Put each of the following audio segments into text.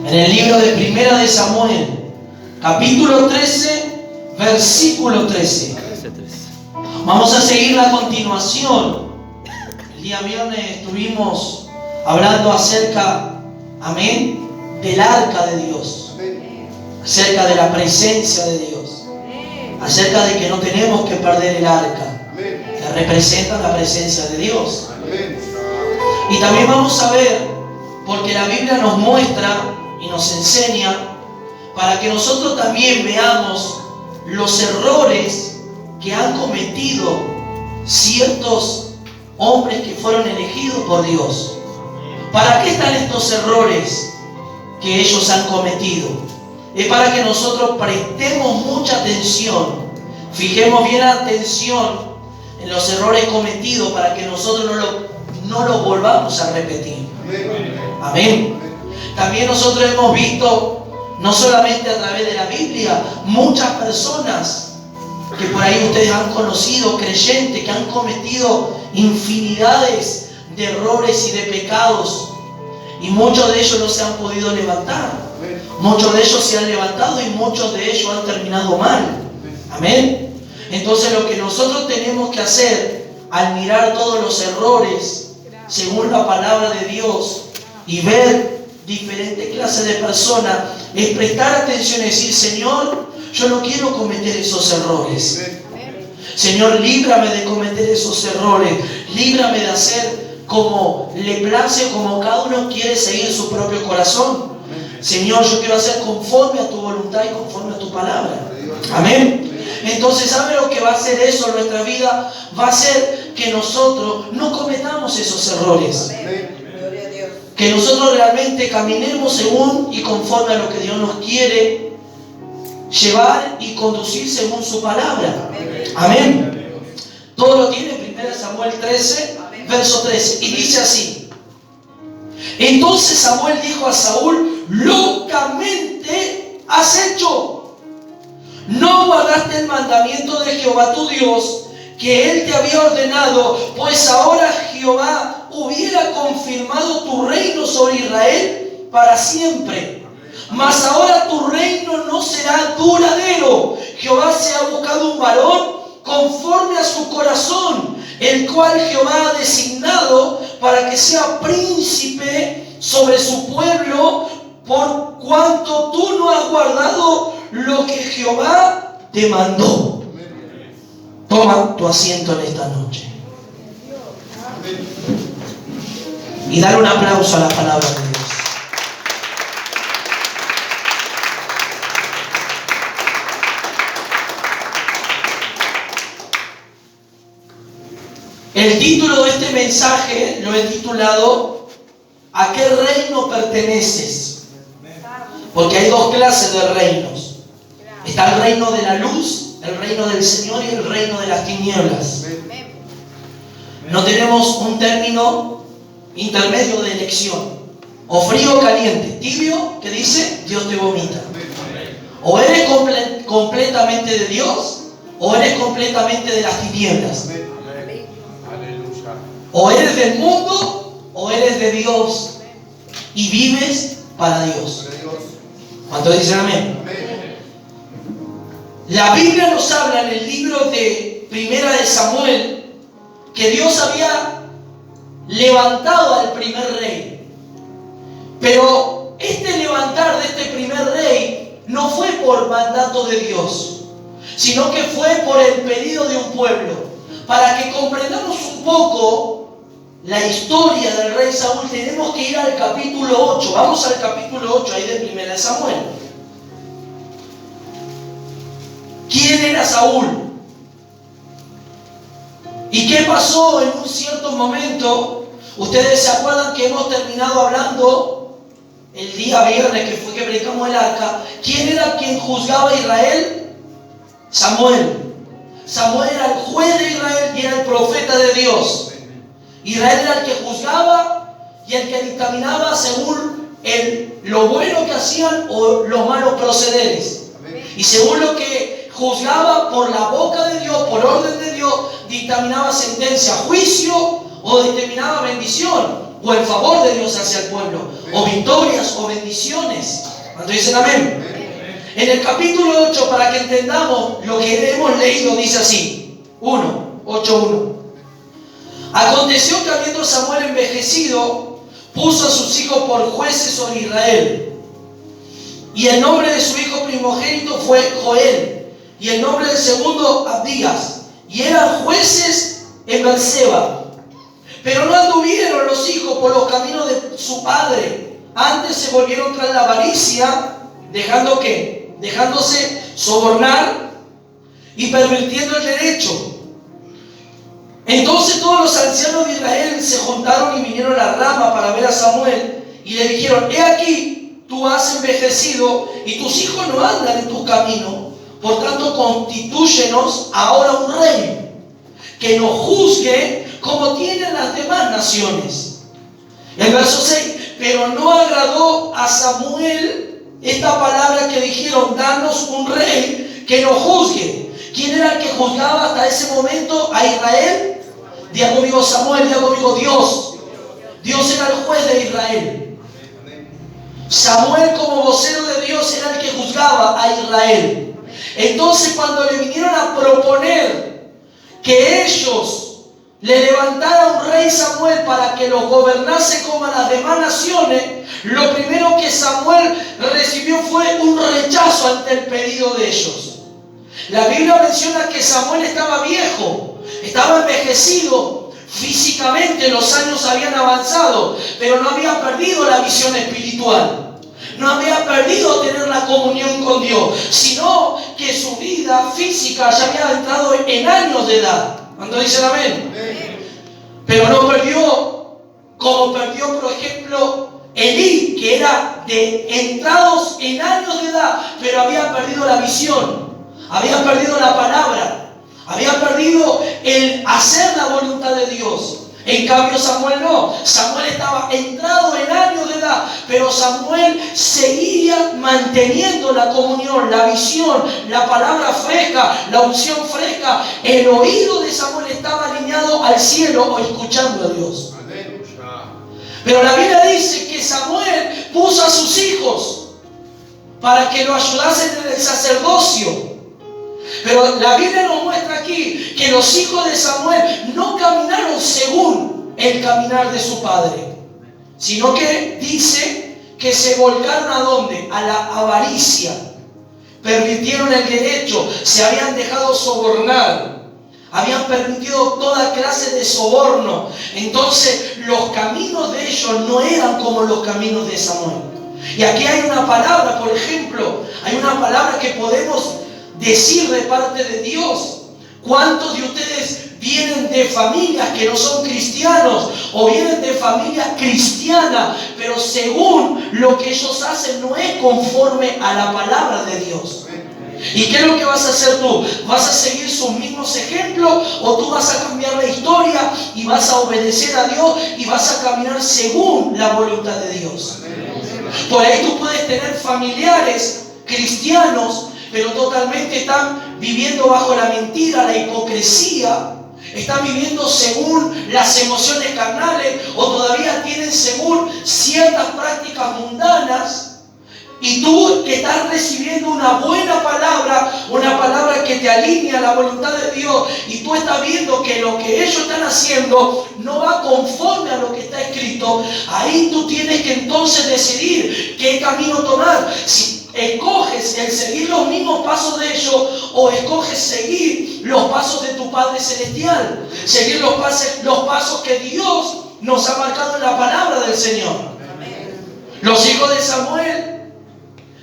En el libro de Primera de Samuel, capítulo 13, versículo 13. Vamos a seguir la continuación. El día viernes estuvimos hablando acerca, amén, del arca de Dios, acerca de la presencia de Dios, acerca de que no tenemos que perder el arca, que representa la presencia de Dios. Y también vamos a ver, porque la Biblia nos muestra y nos enseña, para que nosotros también veamos los errores que han cometido ciertos hombres que fueron elegidos por Dios. ¿Para qué están estos errores que ellos han cometido? Es para que nosotros prestemos mucha atención, fijemos bien la atención en los errores cometidos, para que nosotros no los volvamos a repetir. Amén. También nosotros hemos visto, no solamente a través de la Biblia, muchas personas que por ahí ustedes han conocido, creyentes que han cometido infinidades de errores y de pecados, y muchos de ellos no se han podido levantar. Muchos de ellos se han levantado y muchos de ellos han terminado mal. Amén. Entonces lo que nosotros tenemos que hacer al mirar todos los errores según la palabra de Dios y ver diferentes clases de personas, es prestar atención y decir: Señor, yo no quiero cometer esos errores. Señor, líbrame de cometer esos errores. Líbrame de hacer como le place, como cada uno quiere seguir su propio corazón. Señor, yo quiero hacer conforme a tu voluntad y conforme a tu palabra. Amén. Entonces, ¿sabe lo que va a hacer eso en nuestra vida? Va a hacer que nosotros no cometamos esos errores. Que nosotros realmente caminemos según y conforme a lo que Dios nos quiere llevar y conducir según su palabra. Amén. Todo lo tiene 1 Samuel 13, verso 13. Y dice así: entonces Samuel dijo a Saúl: locamente has hecho. No guardaste el mandamiento de Jehová tu Dios, que él te había ordenado, pues ahora Jehová hubiera confirmado tu reino sobre Israel para siempre. Mas ahora tu reino no será duradero. Jehová se ha buscado un varón conforme a su corazón, el cual Jehová ha designado para que sea príncipe sobre su pueblo, por cuanto tú no has guardado lo que Jehová te mandó. Toma tu asiento en esta noche y dale un aplauso a la palabra de Dios. El título de este mensaje lo he titulado: ¿a qué reino perteneces? Porque hay dos clases de reinos. Está el reino de la luz, el reino del Señor, y el reino de las tinieblas. No tenemos un término intermedio de elección: o frío o caliente. Tibio, que dice, Dios te vomita. O eres completamente de Dios, o eres completamente de las tinieblas. O eres del mundo, o eres de Dios, y vives para Dios. ¿Cuántos dicen amén? La Biblia nos habla en el libro de Primera de Samuel que Dios había levantado al primer rey. Pero este levantar de este primer rey no fue por mandato de Dios, sino que fue por el pedido de un pueblo. Para que comprendamos un poco la historia del rey Saúl, tenemos que ir al capítulo 8. Vamos al capítulo 8 ahí de Primera de Samuel. ¿Quién era Saúl? ¿Y qué pasó en un cierto momento? Ustedes se acuerdan que hemos terminado hablando el día viernes, que fue que predicamos el arca. ¿Quién era quien juzgaba a Israel? Samuel. Samuel era el juez de Israel y era el profeta de Dios. Israel era el que juzgaba y el que dictaminaba según lo bueno que hacían o los malos procederes. Y según lo que juzgaba por la boca de Dios, por orden de Dios, dictaminaba sentencia, juicio, o determinaba bendición o el favor de Dios hacia el pueblo. o victorias, o bendiciones. ¿Cuántos dicen amén? En el capítulo 8, para que entendamos lo que hemos leído, dice así, 8:1. Aconteció que habiendo Samuel envejecido, puso a sus hijos por jueces sobre Israel. Y el nombre de su hijo primogénito fue Joel, y el nombre del segundo Abdías, y eran jueces en Berseba. Pero no anduvieron los hijos por los caminos de su padre, antes se volvieron tras la avaricia, dejándose sobornar y pervirtiendo el derecho. Entonces todos los ancianos de Israel se juntaron y vinieron a Rama para ver a Samuel, y le dijeron: he aquí, tú has envejecido y tus hijos no andan en tu camino, por tanto constitúyenos ahora un rey que nos juzgue como tienen las demás naciones. El verso 6: pero no agradó a Samuel esta palabra que dijeron: danos un rey que nos juzgue. ¿Quién era el que juzgaba hasta ese momento a Israel? Diga conmigo Samuel, diga conmigo Dios. Dios era el juez de Israel. Samuel, como vocero de Dios, era el que juzgaba a Israel. Entonces, cuando le vinieron a proponer que ellos le levantaran un rey Samuel para que los gobernase como a las demás naciones, lo primero que Samuel recibió fue un rechazo ante el pedido de ellos. La Biblia menciona que Samuel estaba viejo, estaba envejecido, físicamente los años habían avanzado, pero no había perdido la visión espiritual. No había perdido tener la comunión con Dios, sino que su vida física ya había entrado en años de edad. ¿Cuándo dicen amén? Pero no perdió como perdió, por ejemplo, Elí, que era de entrados en años de edad, pero había perdido la visión, había perdido la palabra, había perdido el hacer la voluntad de Dios. En cambio Samuel no. Samuel estaba entrado en años de edad, pero Samuel seguía manteniendo la comunión, la visión, la palabra fresca, la unción fresca. El oído de Samuel estaba alineado al cielo o escuchando a Dios. Pero la Biblia dice que Samuel puso a sus hijos para que lo ayudasen en el sacerdocio. Pero la Biblia nos muestra aquí que los hijos de Samuel no caminaron según el caminar de su padre, sino que dice que se volcaron ¿a dónde? A la avaricia, permitieron el derecho, se habían dejado sobornar, habían permitido toda clase de soborno. Entonces los caminos de ellos no eran como los caminos de Samuel. Y aquí hay una palabra, por ejemplo, hay una palabra que podemos decir de parte de Dios. ¿Cuántos de ustedes vienen de familias que no son cristianos o vienen de familias cristianas, pero según lo que ellos hacen no es conforme a la palabra de Dios? ¿Y qué es lo que vas a hacer tú? ¿Vas a seguir sus mismos ejemplos o tú vas a cambiar la historia y vas a obedecer a Dios y vas a caminar según la voluntad de Dios? Por ahí tú puedes tener familiares cristianos, pero totalmente están viviendo bajo la mentira, la hipocresía, están viviendo según las emociones carnales o todavía tienen según ciertas prácticas mundanas. Y tú que estás recibiendo una buena palabra, una palabra que te alinea a la voluntad de Dios, y tú estás viendo que lo que ellos están haciendo no va conforme a lo que está escrito, ahí tú tienes que entonces decidir qué camino tomar. Si escoges el seguir los mismos pasos de ellos o escoges seguir los pasos de tu Padre Celestial, seguir los pasos que Dios nos ha marcado en la palabra del Señor. Los hijos de Samuel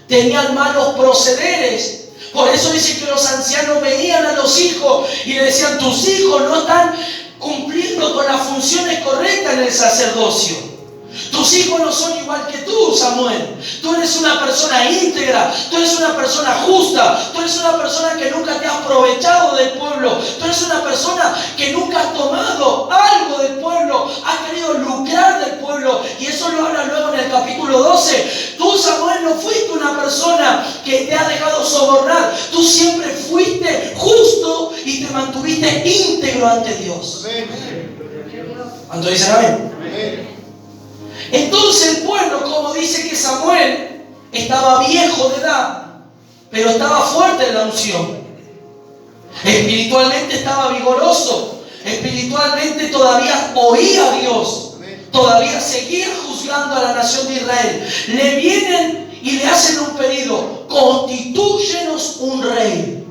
tenían malos procederes. Por eso dice que los ancianos veían a los hijos y le decían: tus hijos no están cumpliendo con las funciones correctas en el sacerdocio. Tus hijos no son igual que tú, Samuel. Tú eres una persona íntegra, tú eres una persona justa, tú eres una persona que nunca te has aprovechado del pueblo, tú eres una persona que nunca has tomado algo del pueblo, has querido lucrar del pueblo. Y eso lo habla luego en el capítulo 12. Tú, Samuel, no fuiste una persona que te ha dejado sobornar. Tú siempre fuiste justo y te mantuviste íntegro ante Dios. ¿Cuánto dicen amén? Entonces el pueblo, como dice que Samuel estaba viejo de edad, pero estaba fuerte en la unción. Espiritualmente estaba vigoroso. Espiritualmente todavía oía a Dios. Todavía seguía juzgando a la nación de Israel. Le vienen y le hacen un pedido: constitúyenos un rey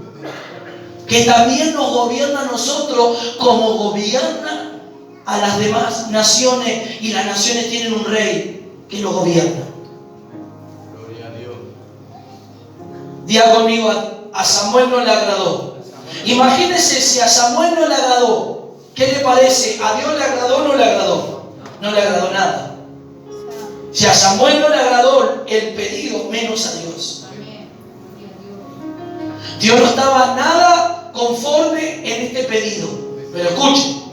que también nos gobierna a nosotros como gobierna a las demás naciones, y las naciones tienen un rey que los gobierna. Gloria a Dios. Diga conmigo, a Samuel no le agradó. Imagínense si a Samuel no le agradó. ¿Qué le parece? ¿A Dios le agradó o no le agradó? No le agradó nada. Si a Samuel no le agradó el pedido, menos a Dios. Dios no estaba nada conforme en este pedido. Pero escuchen.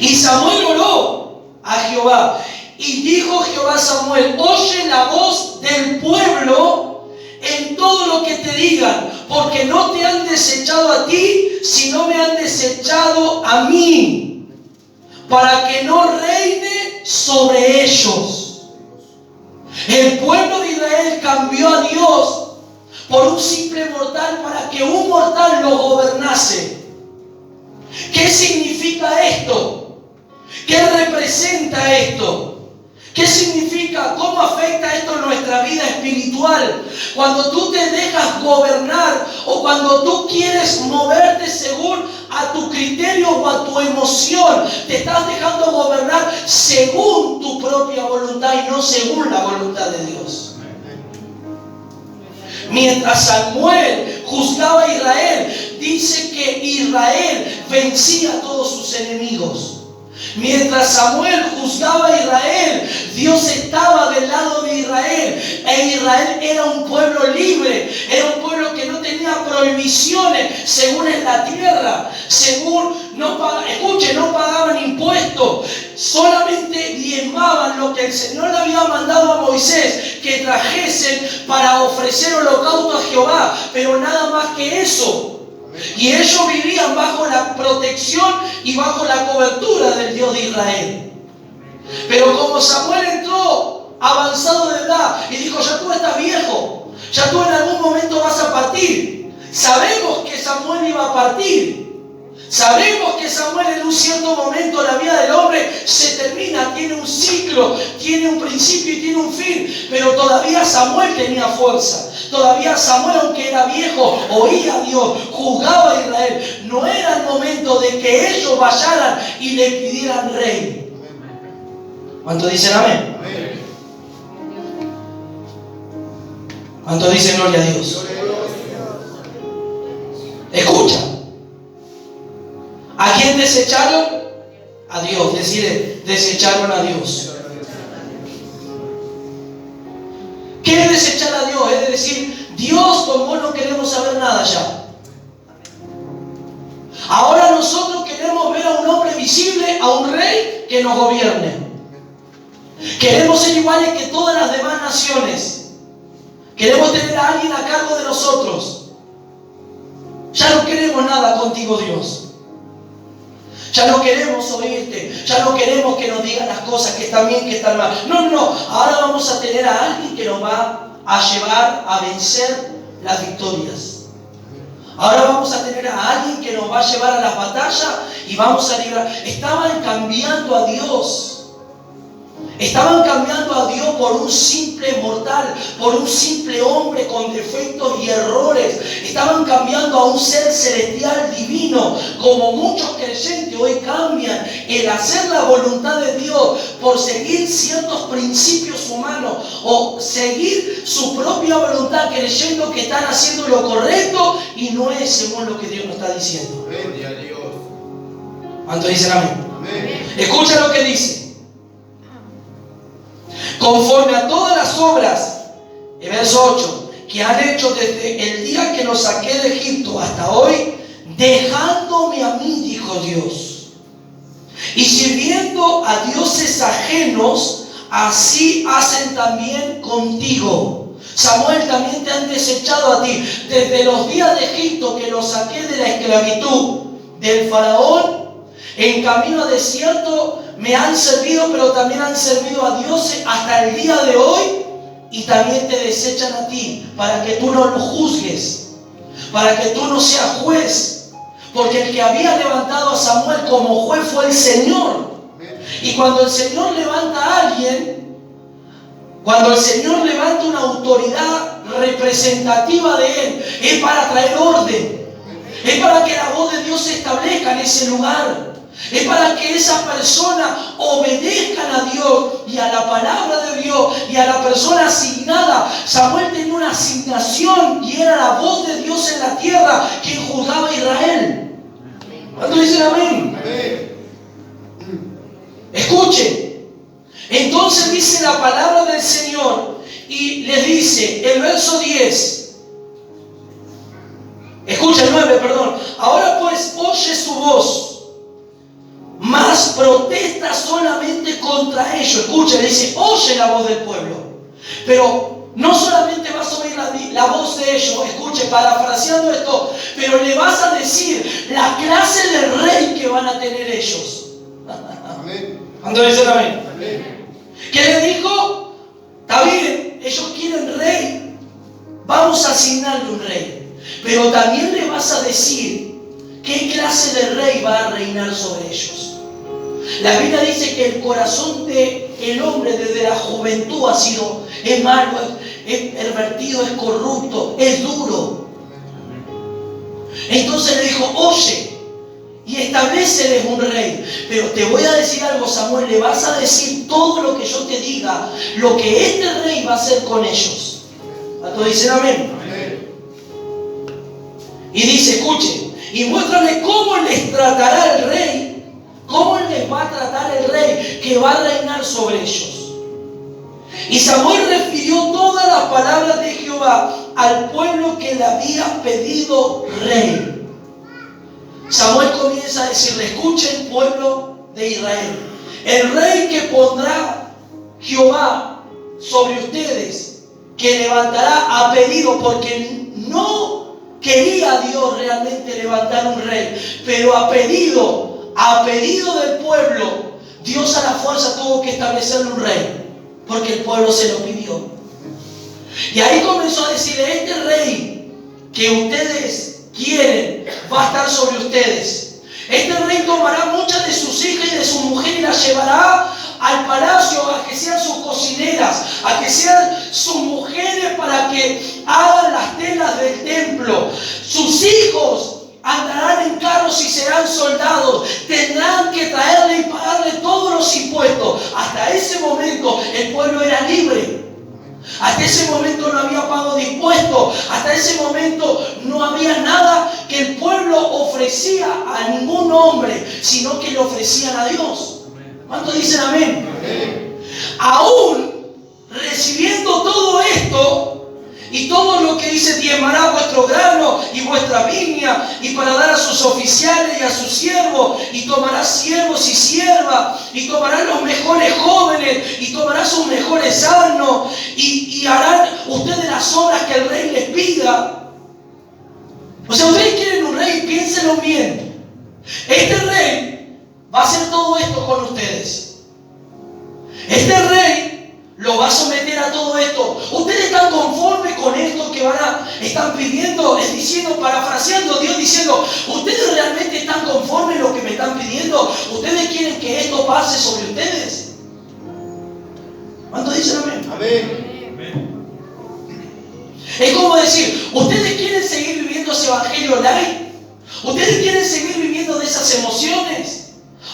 Y Samuel oró a Jehová. Y dijo Jehová a Samuel: oye la voz del pueblo en todo lo que te digan, porque no te han desechado a ti, sino me han desechado a mí, para que no reine sobre ellos. El pueblo de Israel cambió a Dios por un simple mortal para que un mortal lo gobernase. ¿Qué significa esto? ¿Qué representa esto? ¿Qué significa? ¿Cómo afecta esto en nuestra vida espiritual? Cuando tú te dejas gobernar o cuando tú quieres moverte según a tu criterio o a tu emoción, te estás dejando gobernar según tu propia voluntad y no según la voluntad de Dios. Mientras Samuel juzgaba a Israel, dice que Israel vencía a todos sus enemigos. Mientras Samuel juzgaba a Israel, Dios estaba del lado de Israel. E Israel era un pueblo libre, era un pueblo que no tenía prohibiciones según en la tierra, según no pagaban impuestos, solamente diezmaban lo que el Señor le había mandado a Moisés que trajesen para ofrecer holocausto a Jehová, pero nada más que eso. Y ellos vivían bajo la protección y bajo la cobertura del Dios de Israel. Pero como Samuel entró avanzado de edad y dijo: ya tú estás viejo, ya tú en algún momento vas a partir. Sabemos que Samuel iba a partir. Sabemos que Samuel en un cierto momento la vida del hombre se termina, tiene un ciclo, tiene un principio y tiene un fin. Pero todavía Samuel tenía fuerza. Todavía Samuel, aunque era viejo, oía a Dios, juzgaba a Israel. No era el momento de que ellos vayan y le pidieran rey. ¿Cuántos dicen amén? ¿Cuántos dicen gloria a Dios? Escucha. ¿A quién desecharon? A Dios. Decide, desecharon a Dios. ¿Qué es desechar a Dios? Es decir, Dios, con vos no queremos saber nada ya. Ahora nosotros queremos ver a un hombre visible, a un rey que nos gobierne. Queremos ser iguales que todas las demás naciones. Queremos tener a alguien a cargo de nosotros. Ya no queremos nada contigo, Dios. Ya no queremos oírte, ya no queremos que nos digan las cosas que están bien, que están mal. No, ahora vamos a tener a alguien que nos va a llevar a vencer las victorias. Ahora vamos a tener a alguien que nos va a llevar a las batallas y vamos a librar. Estaban cambiando a Dios. Estaban cambiando a Dios por un simple mortal, por un simple hombre con defectos y errores. Estaban cambiando a un ser celestial divino, como muchos creyentes hoy cambian el hacer la voluntad de Dios por seguir ciertos principios humanos o seguir su propia voluntad creyendo que están haciendo lo correcto y no es según lo que Dios nos está diciendo. ¿Cuántos dicen amén? Amén. Escucha lo que dice. Conforme a todas las obras, en verso 8, que han hecho desde el día que los saqué de Egipto hasta hoy, dejándome a mí, dijo Dios, y sirviendo a dioses ajenos, así hacen también contigo. Samuel, también te han desechado a ti. Desde los días de Egipto que los saqué de la esclavitud del faraón, En camino a desierto me han servido, pero también han servido a dioses hasta el día de hoy, y también te desechan a ti para que tú no los juzgues, para que tú no seas juez, porque el que había levantado a Samuel como juez fue el Señor. Y cuando el Señor levanta a alguien, cuando el Señor levanta una autoridad representativa de Él, es para traer orden, es para que la voz de Dios se establezca en ese lugar. Es para que esa persona obedezcan a Dios y a la palabra de Dios y a la persona asignada. Samuel tenía una asignación y era la voz de Dios en la tierra quien juzgaba a Israel. ¿Cuántos dicen amén? Escuchen. Entonces dice la palabra del Señor y les dice el verso 10. Escucha el 9, perdón. Ahora pues oye su voz, mas protesta solamente contra ellos. Escucha, dice, oye la voz del pueblo. Pero no solamente vas a oír la voz de ellos, escuche, parafraseando esto, pero le vas a decir la clase de rey que van a tener ellos. Amén. ¿Cuándo dicen amén? Amén. ¿Qué le dijo? Está bien, ellos quieren rey, vamos a asignarle un rey. Pero también le vas a decir qué clase de rey va a reinar sobre ellos. La Biblia dice que el corazón del hombre desde la juventud es malo, es pervertido, es corrupto, es duro. Entonces le dijo, oye, y estableceles un rey. Pero te voy a decir algo, Samuel, le vas a decir todo lo que yo te diga, lo que este rey va a hacer con ellos. ¿Cuántos dicen amén? Amén. Y dice, escuchen, y muéstrale cómo les tratará el rey. ¿Cómo les va a tratar el rey que va a reinar sobre ellos? Y Samuel refirió todas las palabras de Jehová al pueblo que le había pedido rey. Samuel comienza a decirle, escuchen, pueblo de Israel, el rey que pondrá Jehová sobre ustedes, que levantará a pedido, porque no quería Dios realmente levantar un rey, pero a pedido del pueblo, Dios a la fuerza tuvo que establecerle un rey, porque el pueblo se lo pidió. Y ahí comenzó a decir, este rey que ustedes quieren va a estar sobre ustedes. Este rey tomará muchas de sus hijas y de su mujer y las llevará al palacio a que sean sus cocineras, a que sean sus mujeres para que hagan las telas del templo. Sus hijos andarán en carros y serán soldados. Tendrán que traerle y pagarle todos los impuestos. Hasta ese momento el pueblo era libre. Hasta ese momento no había pago de impuestos. Hasta ese momento no había nada que el pueblo ofrecía a ningún hombre, sino que le ofrecían a Dios. ¿Cuántos dicen amén? Amén. Aún recibiendo todo esto, y todo lo que dice, diezmará vuestro grano y vuestra viña, y para dar a sus oficiales y a sus siervos, y tomará siervos y siervas, y tomará los mejores jóvenes, y tomará sus mejores asnos, y harán ustedes las obras que el rey les pida. O sea, ustedes quieren un rey, piénsenlo bien. Este rey va a hacer todo esto con ustedes. Este rey lo va a someter a todo esto. ¿Ustedes están conformes con esto que están pidiendo? Es diciendo, parafraseando Dios diciendo, ¿ustedes realmente están conformes con lo que me están pidiendo? ¿Ustedes quieren que esto pase sobre ustedes? ¿Cuántos dicen amén? Amén. Es como decir, ¿ustedes quieren seguir viviendo ese evangelio light? ¿Ustedes quieren seguir viviendo de esas emociones?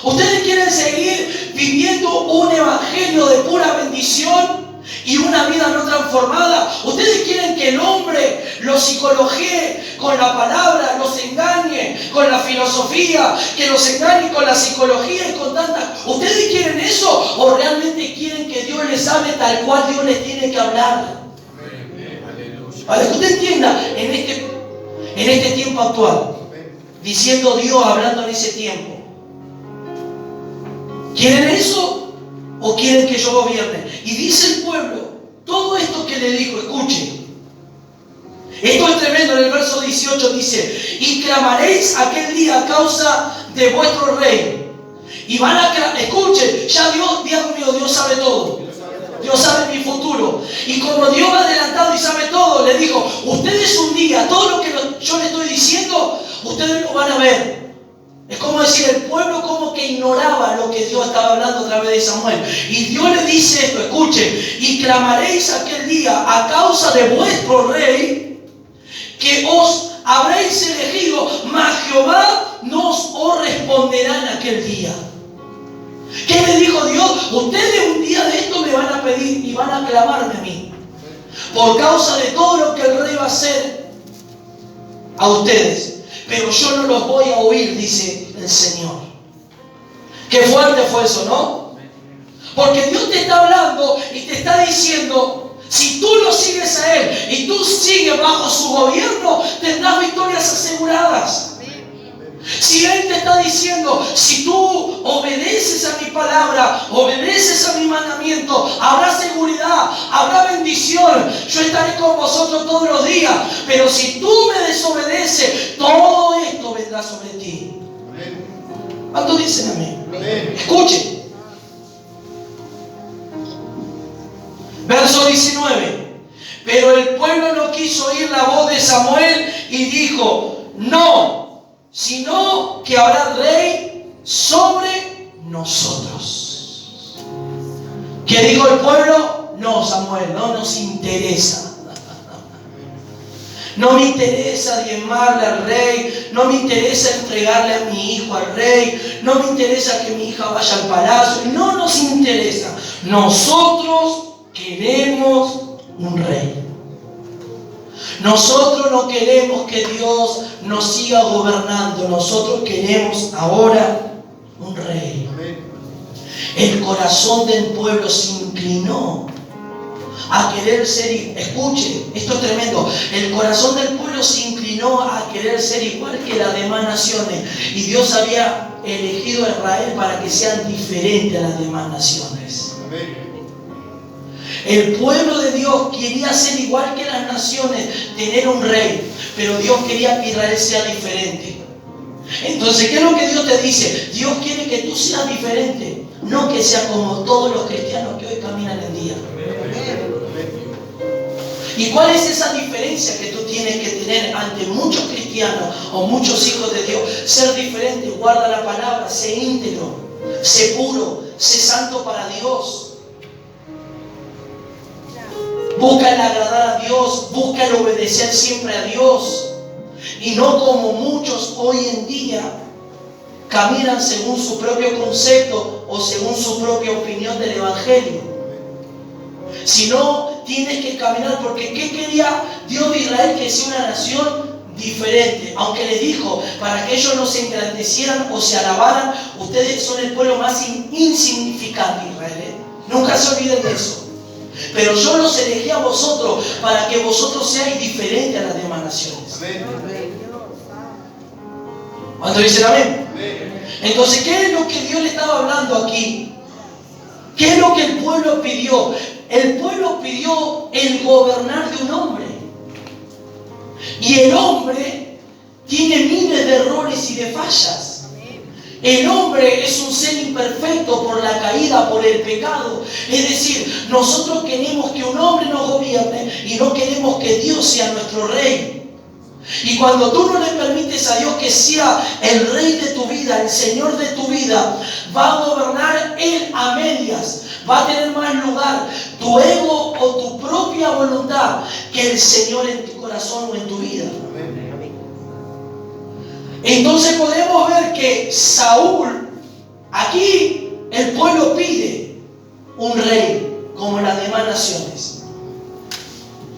¿Ustedes quieren seguir viviendo un evangelio de pura bendición y una vida no transformada? ¿Ustedes quieren que el hombre los psicologíe con la palabra, los engañe con la filosofía, que los engañe con la psicología y con tantas? ¿Ustedes quieren eso o realmente quieren que Dios les hable tal cual Dios les tiene que hablar? Para que usted entienda, en este tiempo actual, diciendo Dios hablando en ese tiempo, ¿quieren eso o quieren que yo gobierne? Y dice el pueblo, todo esto que le dijo, escuchen. Esto es tremendo, en el verso 18 dice, y clamaréis aquel día a causa de vuestro rey, Y van a, escuchen, ya Dios, diga conmigo, Dios sabe todo. Dios sabe mi futuro. Y como Dios va adelantado y sabe todo, le dijo, ustedes un día, todo lo que yo les estoy diciendo, ustedes lo van a ver. Es como decir, el pueblo como que ignoraba lo que Dios estaba hablando a través de Samuel. Y Dios le dice esto, escuchen, y clamaréis aquel día a causa de vuestro rey, que os habréis elegido, mas Jehová no os responderá en aquel día. ¿Qué le dijo Dios? Ustedes un día de esto me van a pedir y van a clamarme a mí. Por causa de todo lo que el rey va a hacer a ustedes. Pero yo no los voy a oír, dice el Señor. Qué fuerte fue eso, ¿no? Porque Dios te está hablando y te está diciendo, si tú lo sigues a Él y tú sigues bajo su gobierno, tendrás victorias aseguradas. Si Él te está diciendo, si tú obedeces a mi palabra, obedeces a mi mandamiento, habrá seguridad, habrá bendición. Yo estaré con vosotros todos los días. Pero si tú me desobedeces, todo esto vendrá sobre ti. ¿Cuántos dicen amén? Escuchen. Verso 19. Pero el pueblo no quiso oír la voz de Samuel y dijo, no, sino que habrá rey sobre nosotros. ¿Qué dijo el pueblo? No, Samuel, no nos interesa. No me interesa diezmarle al rey, no me interesa entregarle a mi hijo al rey, no me interesa que mi hija vaya al palacio, no nos interesa. Nosotros queremos un rey. Nosotros no queremos que Dios nos siga gobernando. Nosotros queremos ahora un rey. El corazón del pueblo se inclinó a querer ser, escuche, esto es tremendo, el corazón del pueblo se inclinó a querer ser igual que las demás naciones. Y Dios había elegido a Israel para que sean diferentes a las demás naciones. El pueblo de Dios quería ser igual que las naciones, tener un rey, pero Dios quería que Israel sea diferente. Entonces, ¿qué es lo que Dios te dice? Dios quiere que tú seas diferente, no que seas como todos los cristianos que hoy caminan en día. ¿Y cuál es esa diferencia que tú tienes que tener ante muchos cristianos o muchos hijos de Dios? Ser diferente, guarda la palabra, sé íntegro, sé puro, sé santo para Dios. Busca el agradar a Dios, busca el obedecer siempre a Dios. Y no como muchos hoy en día caminan según su propio concepto o según su propia opinión del Evangelio. Sino tienes que caminar, porque ¿qué quería Dios de Israel? Que sea una nación diferente. Aunque les dijo, para que ellos no se engrandecieran o se alabaran, ustedes son el pueblo más insignificante de Israel. Nunca se olviden de eso. Pero yo los elegí a vosotros para que vosotros seáis diferentes a las demás naciones. ¿Cuántos dicen amén? Entonces, ¿qué es lo que Dios le estaba hablando aquí? ¿Qué es lo que el pueblo pidió? El pueblo pidió el gobernar de un hombre. Y el hombre tiene miles de errores y de fallas. El hombre es un ser imperfecto por la caída, por el pecado. Es decir, nosotros queremos que un hombre nos gobierne y no queremos que Dios sea nuestro rey. Y cuando tú no le permites a Dios que sea el rey de tu vida, el Señor de tu vida, va a gobernar Él a medias. Va a tener más lugar tu ego o tu propia voluntad que el Señor en tu corazón o en tu vida. Entonces podemos ver que Saúl, aquí el pueblo pide un rey como las demás naciones.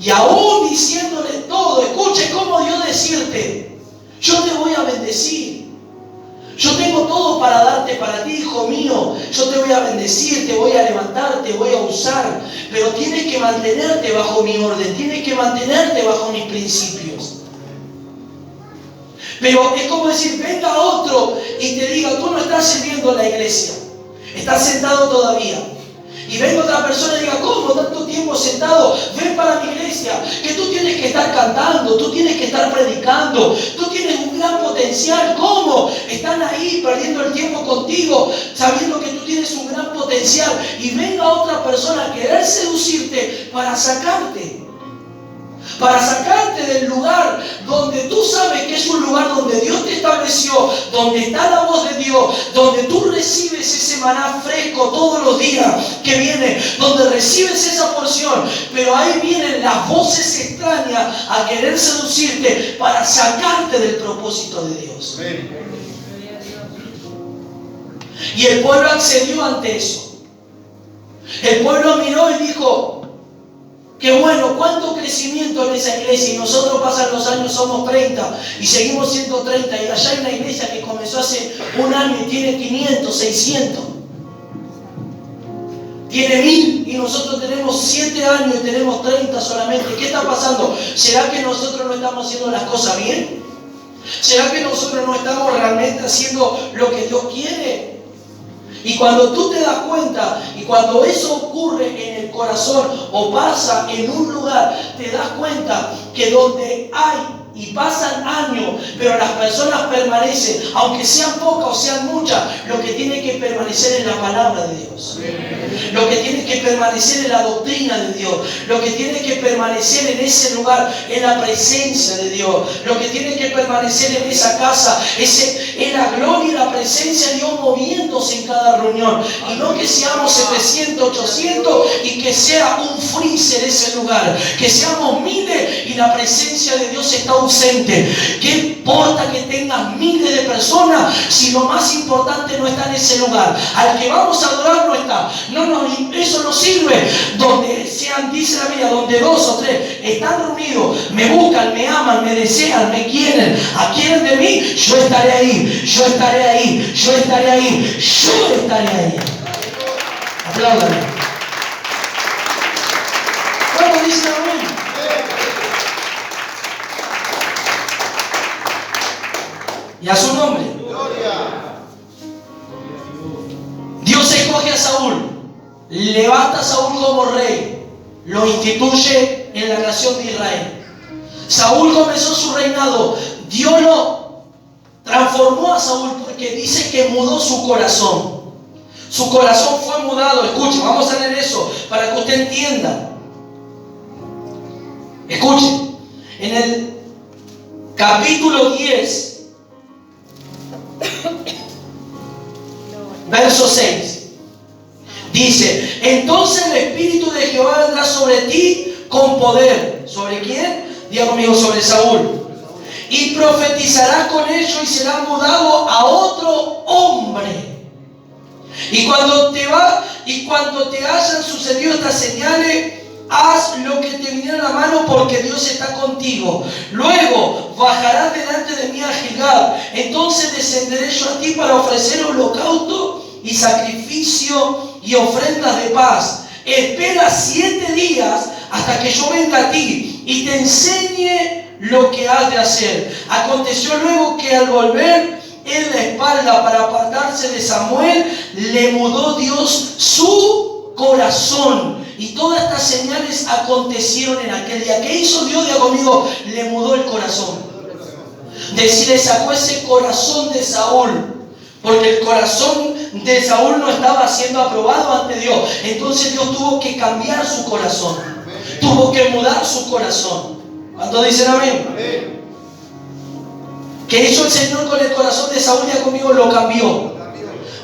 Y aún diciéndole todo, escuche cómo Dios decirte, yo te voy a bendecir. Yo tengo todo para darte para ti, hijo mío. Yo te voy a bendecir, te voy a levantar, te voy a usar. Pero tienes que mantenerte bajo mi orden, tienes que mantenerte bajo mis principios. Pero es como decir, venga otro y te diga, tú no estás sirviendo en la iglesia, estás sentado todavía. Y venga otra persona y diga, ¿cómo tanto tiempo sentado? Ven para mi iglesia, que tú tienes que estar cantando, tú tienes que estar predicando, tú tienes un gran potencial. ¿Cómo? Están ahí perdiendo el tiempo contigo, sabiendo que tú tienes un gran potencial, y venga otra persona a querer seducirte para sacarte del lugar donde tú sabes que es un lugar donde Dios te estableció, donde está la voz de Dios, donde tú recibes ese maná fresco todos los días que viene, donde recibes esa porción. Pero ahí vienen las voces extrañas a querer seducirte para sacarte del propósito de Dios. Y el pueblo accedió ante eso. El pueblo miró y dijo: qué bueno, cuánto crecimiento en esa iglesia, y nosotros pasan los años, somos 30 y seguimos siendo 30, y allá hay una iglesia que comenzó hace un año y tiene 500, 600, tiene 1000, y nosotros tenemos 7 años y tenemos 30 solamente. ¿Qué está pasando? ¿Será que nosotros no estamos haciendo las cosas bien? ¿Será que nosotros no estamos realmente haciendo lo que Dios quiere? Y cuando tú te das cuenta, y cuando eso ocurre en el corazón o pasa en un lugar, te das cuenta que donde hay y pasan años, pero las personas permanecen, aunque sean pocas o sean muchas, lo que tiene que permanecer es la palabra de Dios. Lo que tiene que permanecer es la doctrina de Dios. Lo que tiene que permanecer en ese lugar es la presencia de Dios. Lo que tiene que permanecer en esa casa es la gloria y la presencia de Dios moviéndose en cada reunión. Y no que seamos 700, 800 y que sea un freezer ese lugar. Que seamos miles y la presencia de Dios está ausente. ¿Qué importa que tengas miles de personas si lo más importante no está en ese lugar? Al que vamos a adorar no está. Eso no sirve. Donde sean, dice la Biblia, donde 2 o 3 están reunidos, me buscan, me aman, me desean, me quieren, adquieren de mí, yo estaré ahí, yo estaré ahí, yo estaré ahí, yo estaré ahí. Apláudame. ¿Cómo dice amén? Y a su nombre. Dios escoge a Saúl, levanta a Saúl como rey, lo instituye en la nación de Israel. Saúl comenzó su reinado. Dios lo transformó a Saúl porque dice que mudó su corazón. Su corazón fue mudado. Escuche, vamos a leer eso para que usted entienda. Escuche, en el capítulo 10, verso 6, dice: entonces el Espíritu de Jehová vendrá sobre ti con poder. ¿Sobre quién? Diga conmigo: sobre Saúl. Y profetizarás con ellos y serás mudado a otro hombre. Y cuando te hayan sucedido estas señales, haz lo que te viniera a la mano, porque Dios está contigo. Luego bajarás delante de mí a Gilgal. Entonces descenderé yo a ti para ofrecer holocausto y sacrificio y ofrendas de paz. Espera 7 días hasta que yo venga a ti y te enseñe lo que has de hacer. Aconteció luego que al volver en la espalda para apartarse de Samuel, le mudó Dios su corazón. Y todas estas señales acontecieron en aquel día. ¿Qué hizo Dios? Diga conmigo: le mudó el corazón. Le sacó ese corazón de Saúl, porque el corazón de Saúl no estaba siendo aprobado ante Dios. Entonces Dios tuvo que cambiar su corazón, tuvo que mudar su corazón. ¿Cuántos dicen amén? ¿Qué hizo el Señor con el corazón de Saúl? Ya conmigo: lo cambió.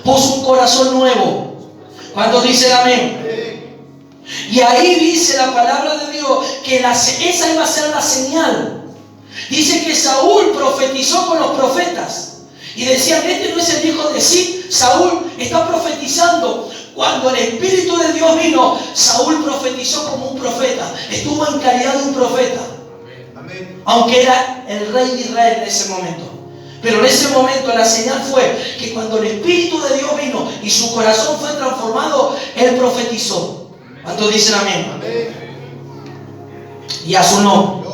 Puso un corazón nuevo. ¿Cuántos dicen amén? Y ahí dice la palabra de Dios que esa iba a ser la señal. Dice que Saúl profetizó con los profetas y decían: este no es el hijo de Cis. Saúl está profetizando. Cuando el Espíritu de Dios vino, Saúl profetizó como un profeta, estuvo en calidad de un profeta. Aunque era el rey de Israel en ese momento. Pero en ese momento la señal fue que cuando el Espíritu de Dios vino y su corazón fue transformado, él profetizó. ¿Cuántos dicen amén? Y a su nombre.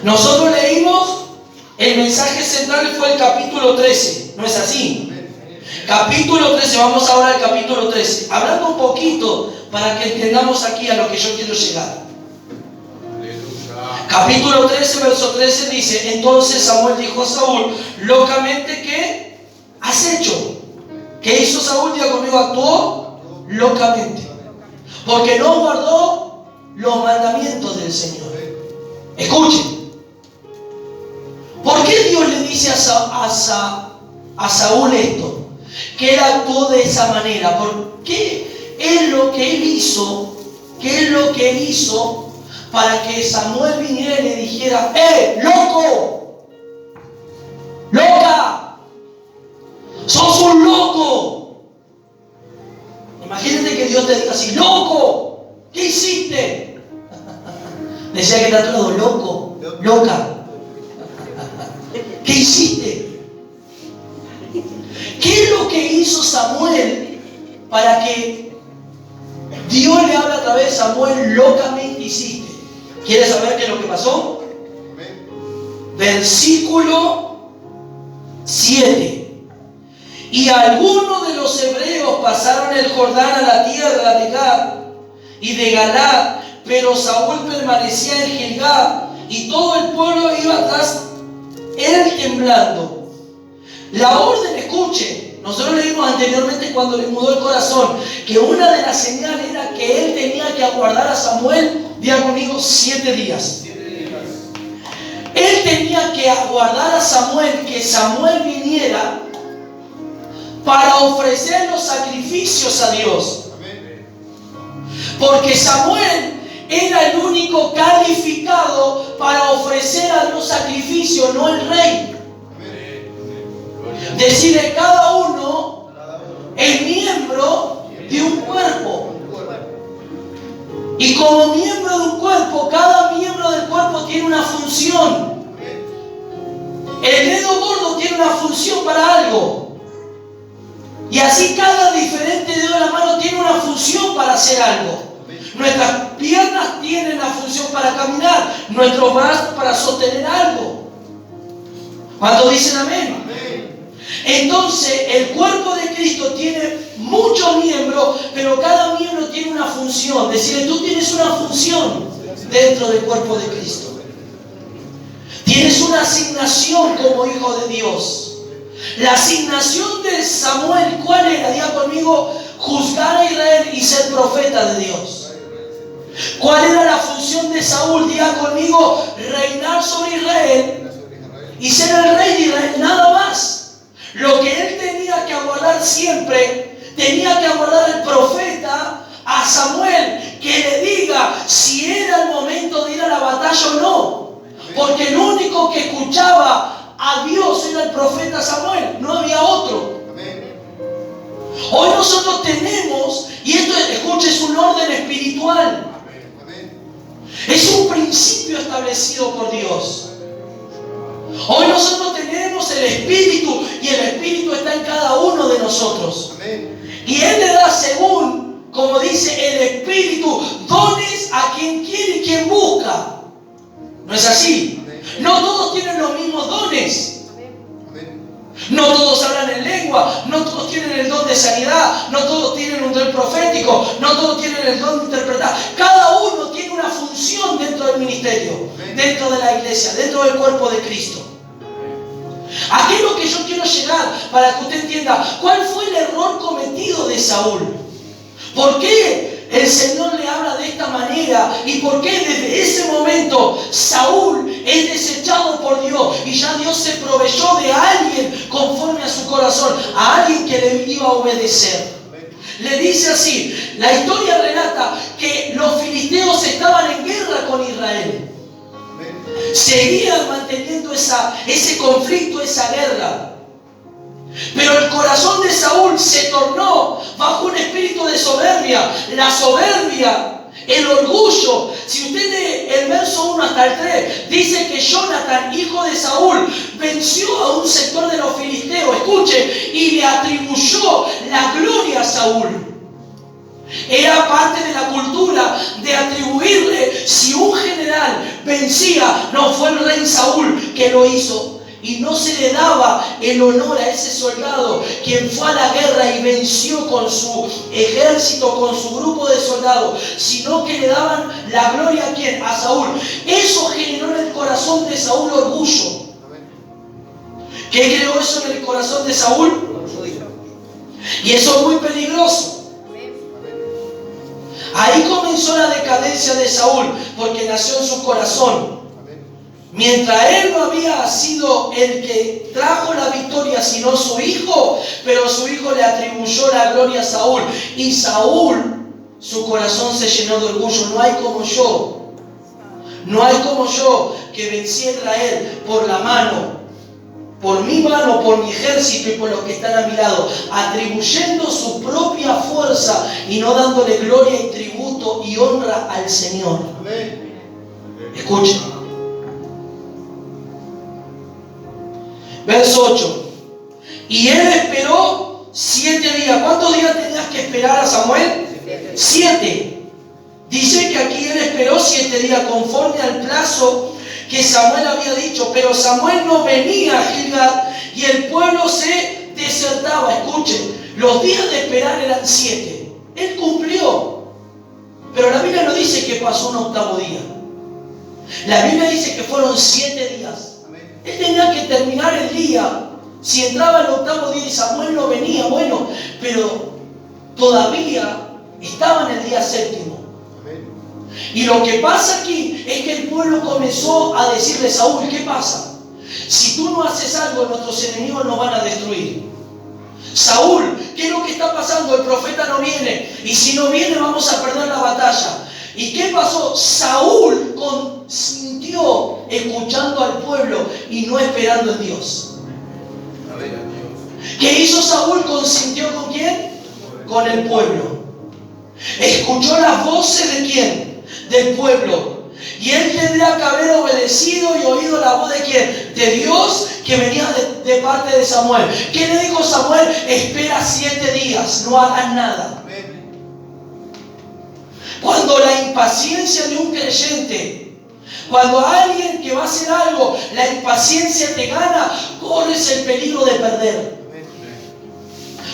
Nosotros leímos el mensaje central, fue el capítulo 13. ¿No es así? Capítulo 13, vamos ahora al capítulo 13. Hablando un poquito para que entendamos aquí a lo que yo quiero llegar. Capítulo 13, verso 13 dice: entonces Samuel dijo a Saúl, locamente, ¿qué has hecho? ¿Qué hizo Saúl? Diga conmigo, actuó locamente, porque no guardó los mandamientos del Señor. Escuchen, ¿por qué Dios le dice a Saúl esto? Que él actuó de esa manera. ¿Por qué es lo que él hizo? ¿Qué es lo que él hizo para que Samuel viniera y le dijera: loco! ¡Loca! ¡Sos un loco! Imagínate que Dios te diga así: ¡loco! ¿Qué hiciste? Decía que está a tu lado: loco, loca. ¿Qué hiciste? ¿Qué es lo que hizo Samuel para que Dios le hable a través de Samuel? Locamente hiciste. ¿Quieres saber qué es lo que pasó? Versículo 7. Y algunos de los hebreos pasaron el Jordán a la tierra de Gad y de Galaad, pero Saúl permanecía en Gilgal y todo el pueblo iba tras él temblando. La orden, escuche, nosotros leímos anteriormente cuando le mudó el corazón, que una de las señales era que él tenía que aguardar a Samuel, diga conmigo, 7 días. Él tenía que aguardar a Samuel, que Samuel viniera para ofrecer los sacrificios a Dios. Porque Samuel era el único calificado para ofrecer a Dios sacrificio, no el rey. Decide, cada uno es miembro de un cuerpo. Y como miembro de un cuerpo, cada miembro del cuerpo tiene una función. El dedo gordo tiene una función para algo. Y así cada diferente dedo de la mano tiene una función para hacer algo. Nuestras piernas tienen la función para caminar, nuestros brazos para sostener algo. ¿Cuántos dicen amén? Entonces el cuerpo de Cristo tiene muchos miembros, pero cada miembro tiene una función. Decirle, tú tienes una función dentro del cuerpo de Cristo. Tienes una asignación como hijo de Dios. La asignación de Samuel, ¿cuál era? Diga conmigo: juzgar a Israel y ser profeta de Dios. ¿Cuál era la función de Saúl? Diga conmigo: reinar sobre Israel y ser el rey de Israel, nada más. Lo que él tenía que aguardar siempre, tenía que aguardar el profeta a Samuel, que le diga si era el momento de ir a la batalla o no. Porque el único que escuchaba a Dios era el profeta Samuel, no había otro. Hoy nosotros tenemos, y esto, escuche, es un orden espiritual. Es un principio establecido por Dios. Hoy nosotros tenemos el Espíritu, y el Espíritu está en cada uno de nosotros. Y Él le da, según, como dice el Espíritu, dones a quien quiere y quien busca. ¿No es así? No todos tienen los mismos dones. No todos hablan en lengua, no todos tienen el don de sanidad, no todos tienen un don profético, no todos tienen el don de interpretar. Cada uno tiene una función dentro del ministerio, dentro de la iglesia, dentro del cuerpo de Cristo. Aquí es lo que yo quiero llegar, para que usted entienda cuál fue el error cometido de Saúl. ¿Por qué el Señor le habla de esta manera? ¿Y por qué desde ese momento Saúl es desechado por Dios? Y ya Dios se proveyó de alguien conforme a su corazón, a alguien que le iba a obedecer. Le dice así, la historia relata que los filisteos estaban en guerra con Israel. Seguían manteniendo ese conflicto, esa guerra. Pero el corazón de Saúl se tornó bajo un espíritu de soberbia. La soberbia, el orgullo. Si usted lee el verso 1 hasta el 3, dice que Jonatán, hijo de Saúl, venció a un sector de los filisteos, escuche, y le atribuyó la gloria a Saúl. Era parte de la cultura de atribuirle, si un general vencía, no fue el rey Saúl que lo hizo. y no se le daba el honor a ese soldado quien fue a la guerra y venció con su ejército, con su grupo de soldados, sino que le daban la gloria a ¿quién? A Saúl. Eso generó en el corazón de Saúl orgullo. ¿Qué creó eso en el corazón de Saúl? Y eso es muy peligroso. Ahí comenzó la decadencia de Saúl, porque nació en su corazón. Mientras él no había sido el que trajo la victoria, sino su hijo, pero su hijo le atribuyó la gloria a Saúl. Y Saúl, su corazón se llenó de orgullo. No hay como yo. No hay como yo que vencí a Israel por la mano, por mi mano, por mi ejército y por los que están a mi lado, atribuyendo su propia fuerza y no dándole gloria y tributo y honra al Señor. Escuchen. Verso 8. Y él esperó 7 días. ¿Cuántos días tenías que esperar a Samuel? 7. Dice que aquí él esperó 7 días conforme al plazo que Samuel había dicho, pero Samuel no venía a Gilgal y el pueblo se desertaba. Escuchen, los días de esperar eran 7. Él cumplió, pero la Biblia no dice que pasó un 8º día. La Biblia dice que fueron 7 días. Él tenía que terminar el día. Si entraba el 8º día y Samuel no venía, bueno, pero todavía estaba en el día 7º. Y lo que pasa aquí es que el pueblo comenzó a decirle: Saúl, ¿qué pasa? Si tú no haces algo, nuestros enemigos nos van a destruir. Saúl, ¿qué es lo que está pasando? El profeta no viene, y si no viene vamos a perder la batalla. ¿Y qué pasó? Saúl consintió escuchando al pueblo y no esperando en Dios. ¿Qué hizo Saúl? Consintió ¿con quién? Con el pueblo. Escuchó las voces ¿de quién? Del pueblo. Y él tendría que haber obedecido y oído la voz ¿de quién? De Dios, que venía de parte de Samuel. ¿Qué le dijo Samuel? Espera 7 días, no hagas nada. Cuando la impaciencia de un creyente, cuando alguien que va a hacer algo, la impaciencia te gana, corres el peligro de perder.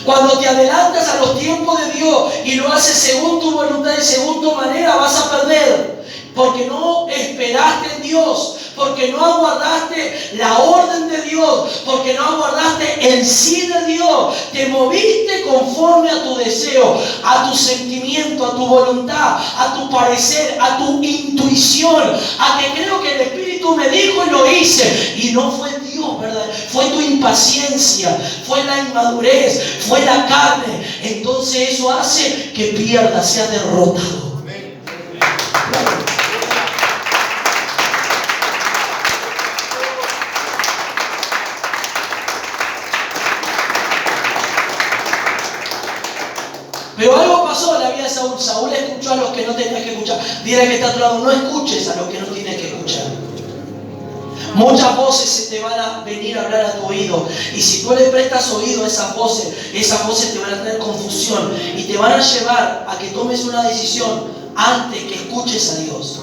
Cuando te adelantas a los tiempos de Dios y lo haces según tu voluntad y según tu manera, vas a perder. Porque no esperaste en Dios, porque no aguardaste la orden de Dios, porque no aguardaste el sí de Dios. Te moviste conforme a tu deseo, a tu sentimiento, a tu voluntad, a tu parecer, a tu intuición, a que creo que el Espíritu me dijo y lo hice. Y no fue Dios, ¿verdad? Fue tu impaciencia, fue la inmadurez, fue la carne. Entonces eso hace que pierdas, seas derrotado. Pero algo pasó en la vida de Saúl. Saúl escuchó a los que no tenías que escuchar. Dile que está a tu lado: no escuches a los que no tienes que escuchar. Muchas voces se te van a venir a hablar a tu oído. Y si tú le prestas oído a esas voces te van a traer confusión. Y te van a llevar a que tomes una decisión antes que escuches a Dios.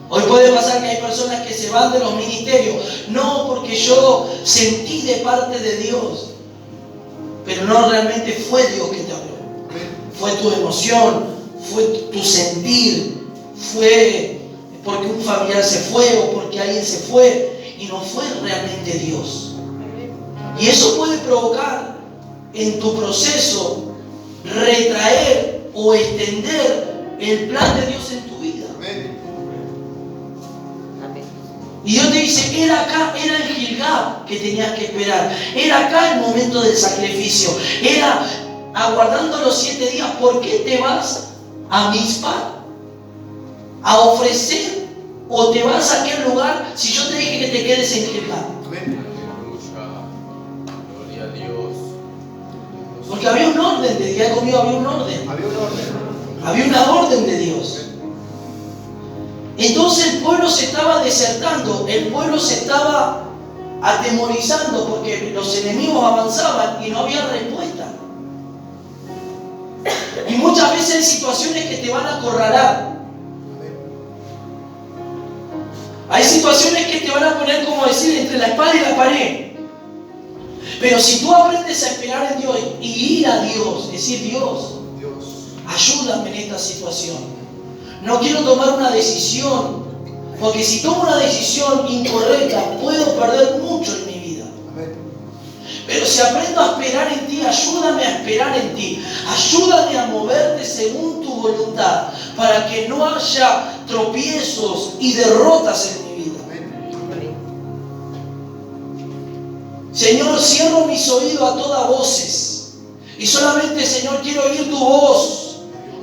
Hoy puede pasar que hay personas que se van de los ministerios. No, porque yo sentí de parte de Dios. Pero no realmente fue Dios que te habló. Fue tu emoción, fue tu sentir, fue porque un familiar se fue o porque alguien se fue, y no fue realmente Dios. Y eso puede provocar en tu proceso retraer o extender el plan de Dios en tu vida. Y Dios te dice: era acá, era en Gilgal que tenías que esperar. Era acá el momento del sacrificio. Era aguardando los 7 días. ¿Por qué te vas a Mizpa a ofrecer? ¿O te vas a aquel lugar si yo te dije que te quedes en Gilgal? Gloria a Dios. Porque había un orden de Dios. Conmigo había un orden. Había una orden de Dios. Entonces el pueblo se estaba desertando, el pueblo se estaba atemorizando porque los enemigos avanzaban y no había respuesta. Y muchas veces hay situaciones que te van a acorralar. Hay Hay situaciones que te van a poner, como decir, entre la espada y la pared. Pero si tú aprendes a esperar en Dios y ir a Dios, decir: Dios, ayúdame en esta situación. No quiero tomar una decisión, porque si tomo una decisión incorrecta, puedo perder mucho en mi vida. Pero si aprendo a esperar en ti, ayúdame a esperar en ti. Ayúdame a moverte según tu voluntad, para que no haya tropiezos y derrotas en mi vida. Señor, cierro mis oídos a todas voces. Y solamente, Señor, quiero oír tu voz.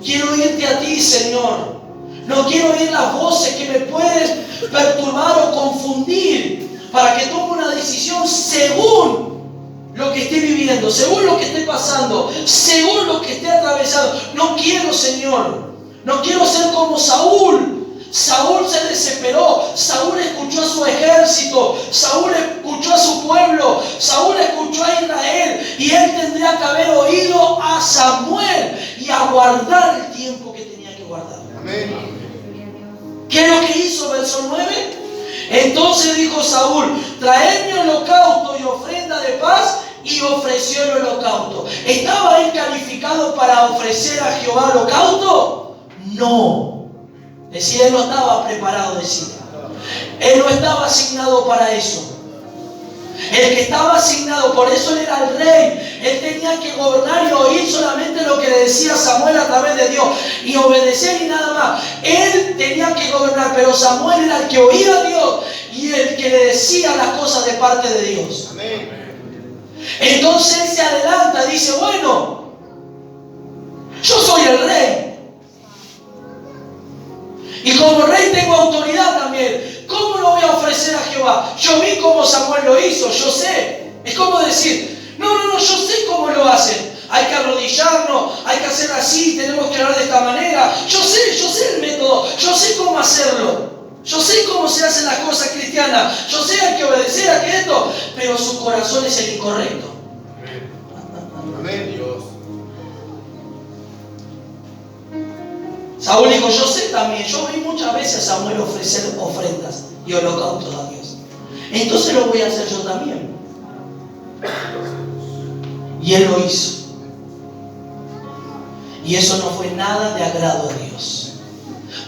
Quiero oírte a ti, Señor. No quiero oír las voces que me pueden perturbar o confundir, para que tome una decisión según lo que esté viviendo, según lo que esté pasando, según lo que esté atravesando. No quiero, Señor, no quiero ser como Saúl. Saúl se desesperó. Saúl escuchó a su ejército. Saúl escuchó a su pueblo. Saúl escuchó a Israel. Y él tendría que haber oído a Samuel y aguardar el tiempo que tenía que guardar. Amén. ¿Qué es lo que hizo? Verso 9. Entonces dijo Saúl: traedme holocausto y ofrenda de paz. Y ofreció el holocausto. ¿Estaba él calificado para ofrecer a Jehová holocausto? No. Es decir, él no estaba preparado, decir. Él no estaba asignado para eso. El que estaba asignado, por eso él era el rey. Él tenía que gobernar y oír solamente lo que le decía Samuel a través de Dios. Y obedecer y nada más. Él tenía que gobernar, pero Samuel era el que oía a Dios y el que le decía las cosas de parte de Dios. Amén. Entonces él se adelanta, dice: bueno, yo soy el rey. Y como rey tengo autoridad también. ¿Cómo lo voy a ofrecer a Jehová? Yo vi cómo Samuel lo hizo, yo sé. Es como decir: no, yo sé cómo lo hacen. Hay que arrodillarnos, hay que hacer así, tenemos que hablar de esta manera. Yo sé el método, yo sé cómo hacerlo. Yo sé cómo se hacen las cosas cristianas. Yo sé, hay que obedecer a que esto. Pero su corazón es el incorrecto. Amén, Dios. Saúl dijo: yo sé también. Yo vi muchas veces a Samuel ofrecer ofrendas y holocaustos a Dios. Entonces lo voy a hacer yo también. Y él lo hizo. Y eso no fue nada de agrado a Dios,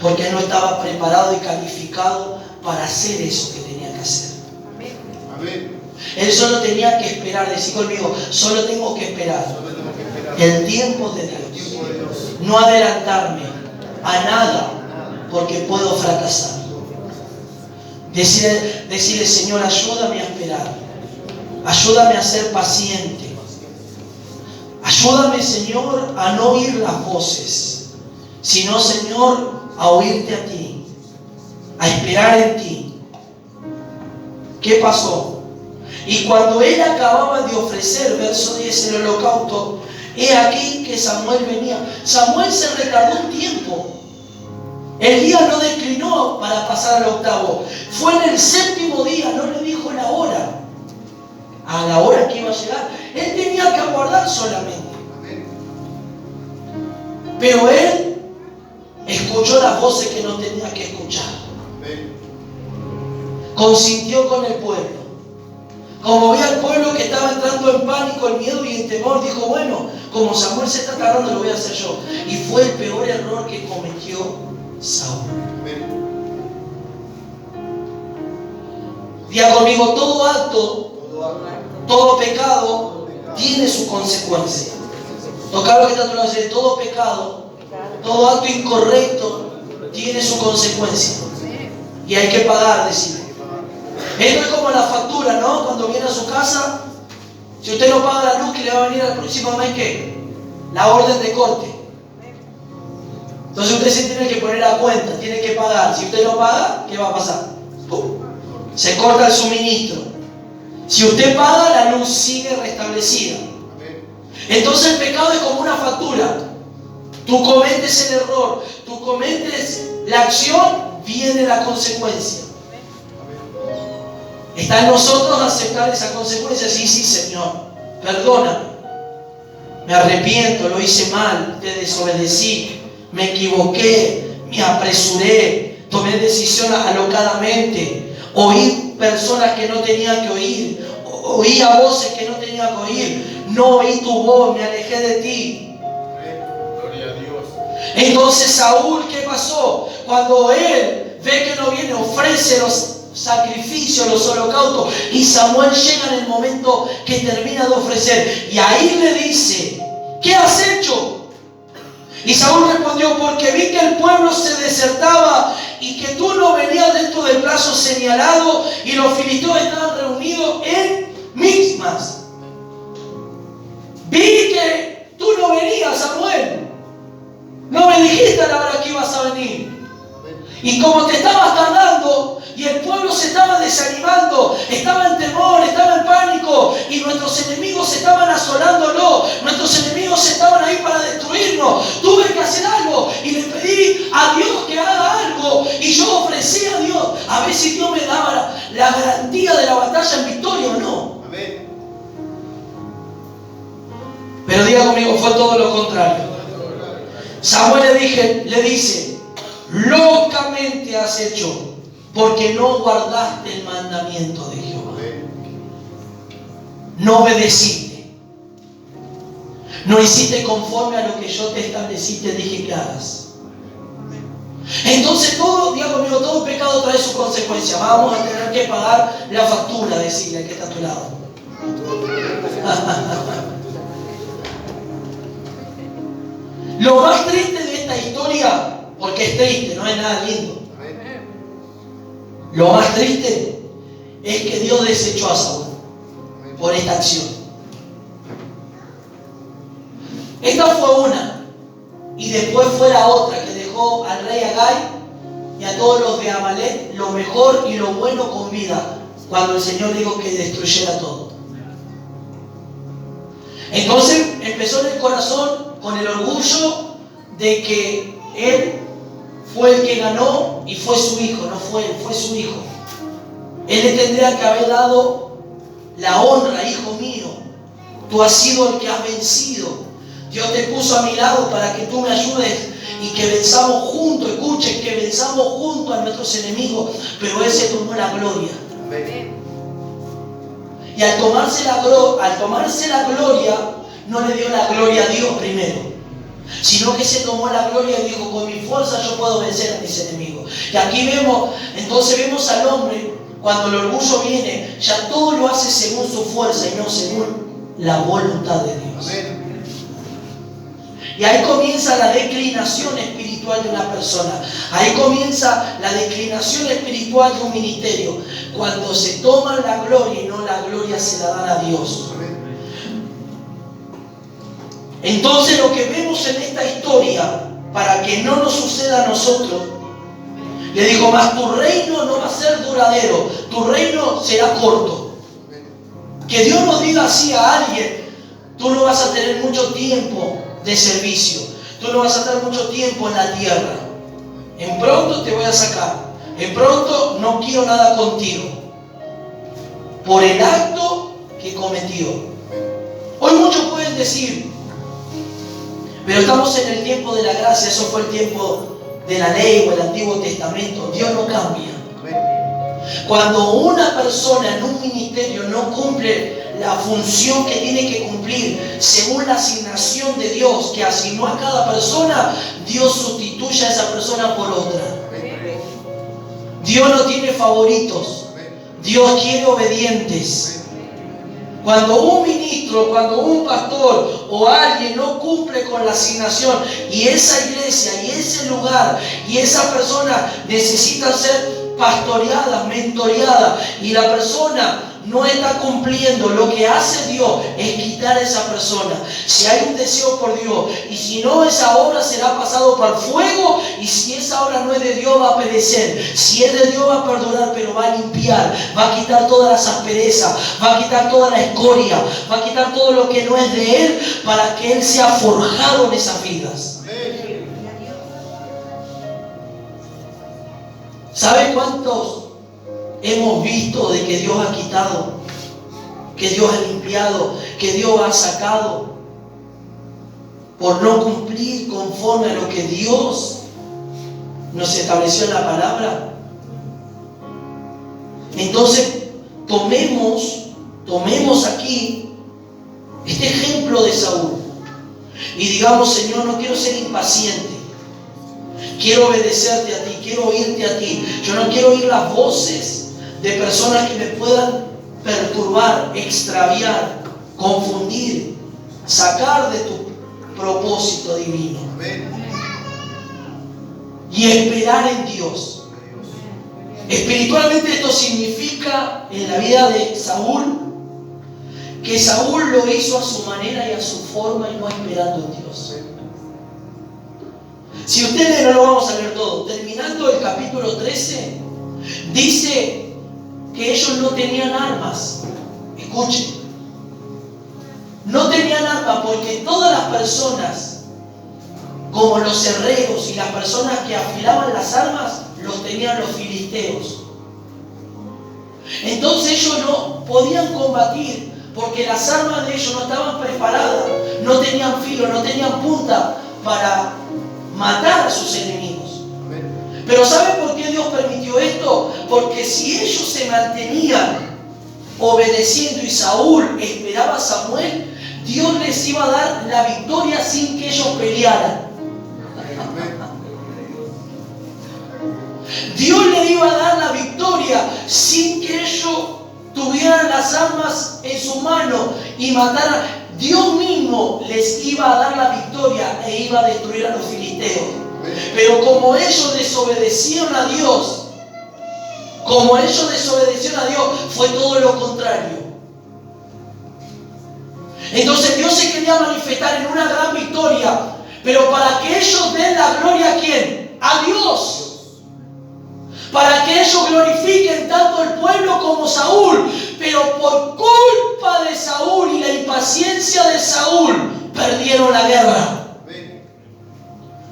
porque él no estaba preparado y calificado para hacer eso que tenía que hacer. Amén. Él solo tenía que esperar. Decí conmigo: solo tengo que esperar el tiempo de Dios. No adelantarme a nada, porque puedo fracasar. Decirle: Señor, ayúdame a esperar. Ayúdame a ser paciente. Ayúdame, Señor, a no oír las voces, sino, Señor, a oírte a ti, a esperar en ti. ¿Qué pasó? Y cuando él acababa de ofrecer, verso 10, el holocausto, he aquí que Samuel venía. Samuel se retardó un tiempo. El día no declinó para pasar al octavo. Fue en el séptimo día, no le dijo la hora. A la hora que iba a llegar. Él tenía que aguardar solamente. Pero él escuchó las voces que no tenía que escuchar. Consintió con el pueblo. Como ve al pueblo que estaba entrando en pánico, en miedo y en temor, dijo: bueno, como Samuel se está tardando, lo voy a hacer yo. Y fue el peor error que cometió Saúl. Diga conmigo: todo acto, todo pecado tiene su consecuencia. Tocar lo que está a tu lado: todo pecado, todo acto incorrecto tiene su consecuencia. Y hay que pagar, decir. Esto es como la factura, ¿no? Cuando viene a su casa, si usted no paga la luz, que le va a venir al próximo mes, ¿qué? La orden de corte. Entonces usted se tiene que poner a cuenta, tiene que pagar. Si usted no paga, ¿qué va a pasar? ¡Pum! Se corta el suministro. Si usted paga, la luz sigue restablecida. Entonces el pecado es como una factura. Tú cometes el error, tú cometes la acción, viene la consecuencia. Está en nosotros aceptar esa consecuencia. Sí, Señor, perdóname. Me arrepiento, lo hice mal, te desobedecí, me equivoqué, me apresuré, tomé decisiones alocadamente, oí personas que no tenía que oír, oía voces que no tenía que oír, no oí tu voz, me alejé de ti. Gloria a Dios. Entonces Saúl, ¿qué pasó? Cuando él ve que no viene, ofrece los sacrificios, los holocaustos, y Samuel llega en el momento que termina de ofrecer, y ahí le dice: ¿qué has hecho? Y Saúl respondió: porque vi que el pueblo se desertaba y que tú no venías dentro del plazo señalado, y los filisteos estaban reunidos en Mixmas. Vi que tú no venías, Samuel. No me dijiste a la hora que ibas a venir. Y como te estabas tardando y el pueblo se estaba desanimando, estaba en temor, estaba en pánico, y nuestros enemigos estaban asolándolo, nuestros enemigos estaban ahí para destruirnos, tuve que hacer algo y le pedí a Dios que haga algo, y yo ofrecí a Dios a ver si Dios me daba la garantía de la batalla en victoria o no. Amén. Pero diga conmigo, fue todo lo contrario. Samuel le dice: locamente has hecho, porque no guardaste el mandamiento de Jehová. No obedeciste. No hiciste conforme a lo que yo te establecí, te dije que hagas. Entonces todo, diga conmigo, todo pecado trae su consecuencia. Vamos a tener que pagar la factura, decirle al que está a tu lado. Lo más triste de esta historia, porque es triste, no es nada lindo, lo más triste es que Dios desechó a Saúl por esta acción. Esta fue una, y después fue la otra, que dejó al rey Agag y a todos los de Amalek lo mejor y lo bueno con vida, cuando el Señor dijo que destruyera todo. Entonces empezó en el corazón con el orgullo de que él fue el que ganó y fue su hijo, no fue él, fue su hijo. Él le tendría que haber dado la honra: hijo mío, tú has sido el que has vencido. Dios te puso a mi lado para que tú me ayudes y que venzamos juntos. Escuchen, que venzamos juntos a nuestros enemigos. Pero él se tomó la gloria. Y al tomarse la gloria, no le dio la gloria a Dios primero, sino que se tomó la gloria y dijo: con mi fuerza yo puedo vencer a mis enemigos. Y aquí vemos al hombre, cuando el orgullo viene, ya todo lo hace según su fuerza y no según la voluntad de Dios. Amén. Y ahí comienza la declinación espiritual de una persona. Ahí comienza la declinación espiritual de un ministerio, cuando se toma la gloria y no la gloria se la dan a Dios. Entonces lo que vemos en esta historia, para que no nos suceda a nosotros, le digo: mas tu reino no va a ser duradero, tu reino será corto. Que Dios nos diga así a alguien: tú no vas a tener mucho tiempo de servicio, tú no vas a estar mucho tiempo en la tierra, en pronto te voy a sacar, en pronto no quiero nada contigo, por el acto que cometió. Hoy muchos pueden decir: pero estamos en el tiempo de la gracia, eso fue el tiempo de la ley o el Antiguo Testamento. Dios no cambia. Cuando una persona en un ministerio no cumple la función que tiene que cumplir según la asignación de Dios que asignó a cada persona, Dios sustituye a esa persona por otra. Dios no tiene favoritos, Dios quiere obedientes. Cuando un ministro, cuando un pastor o alguien no cumple con la asignación, y esa iglesia y ese lugar y esa persona necesitan ser pastoreada, mentoreada, y la persona no está cumpliendo, lo que hace Dios es quitar a esa persona. Si hay un deseo por Dios, y si no, esa obra será pasado por fuego, y si esa obra no es de Dios, va a perecer. Si es de Dios, va a perdurar, pero va a limpiar, va a quitar todas las asperezas, va a quitar toda la escoria, va a quitar todo lo que no es de Él, para que Él sea forjado en esas vidas. ¿Sabe cuántos hemos visto de que Dios ha quitado, que Dios ha limpiado, que Dios ha sacado por no cumplir conforme a lo que Dios nos estableció en la palabra. Entonces, tomemos aquí este ejemplo de Saúl y digamos: Señor, no quiero ser impaciente, quiero obedecerte a ti, quiero oírte a ti. Yo no quiero oír las voces de personas que me puedan perturbar, extraviar, confundir, sacar de tu propósito divino. Y esperar en Dios. Espiritualmente esto significa en la vida de Saúl que Saúl lo hizo a su manera y a su forma y no esperando en Dios. Si ustedes no lo vamos a leer todo, terminando el capítulo 13, dice que ellos no tenían armas. Escuchen, no tenían armas porque todas las personas, como los herreros y las personas que afilaban las armas, los tenían los filisteos. Entonces ellos no podían combatir porque las armas de ellos no estaban preparadas, no tenían filo, no tenían punta para matar a sus enemigos. Pero ¿saben por qué Dios permitió esto? Porque si ellos se mantenían obedeciendo y Saúl esperaba a Samuel, Dios les iba a dar la victoria sin que ellos pelearan. Dios le iba a dar la victoria sin que ellos tuvieran las armas en su mano y mataran. Dios mismo les iba a dar la victoria e iba a destruir a los filisteos. Pero como ellos desobedecieron a Dios, fue todo lo contrario. Entonces Dios se quería manifestar en una gran victoria, pero para que ellos den la gloria, ¿a quién? A Dios. Para que ellos glorifiquen tanto el pueblo como Saúl. Pero por culpa de Saúl y la impaciencia de Saúl, perdieron la guerra.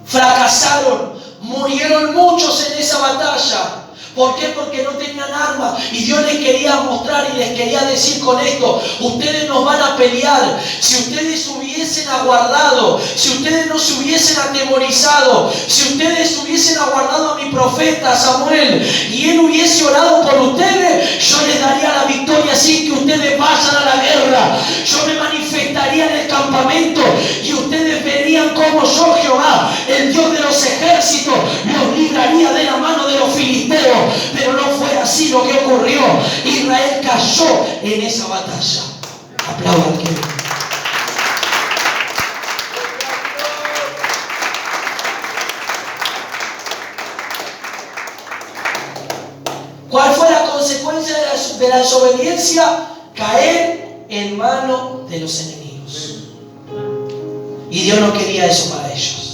Fracasaron. Murieron muchos en esa batalla. ¿Por qué? Porque no tenían armas. Y Dios les quería mostrar y les quería decir con esto: ustedes nos van a pelear. Si ustedes hubiesen aguardado, si ustedes no se hubiesen atemorizado, si ustedes hubiesen aguardado a mi profeta Samuel y él hubiese orado por ustedes, yo les daría la victoria sin que ustedes vayan a la guerra. Yo me manifestaría en el campamento y ustedes verían cómo yo, Jehová, el Dios de los ejércitos, los libraría de la mano de los filisteos. Pero no fue así lo que ocurrió. Israel cayó en esa batalla. Aplaudan que. ¿Cuál fue la consecuencia de la desobediencia? Caer en manos de los enemigos. Y Dios no quería eso para ellos.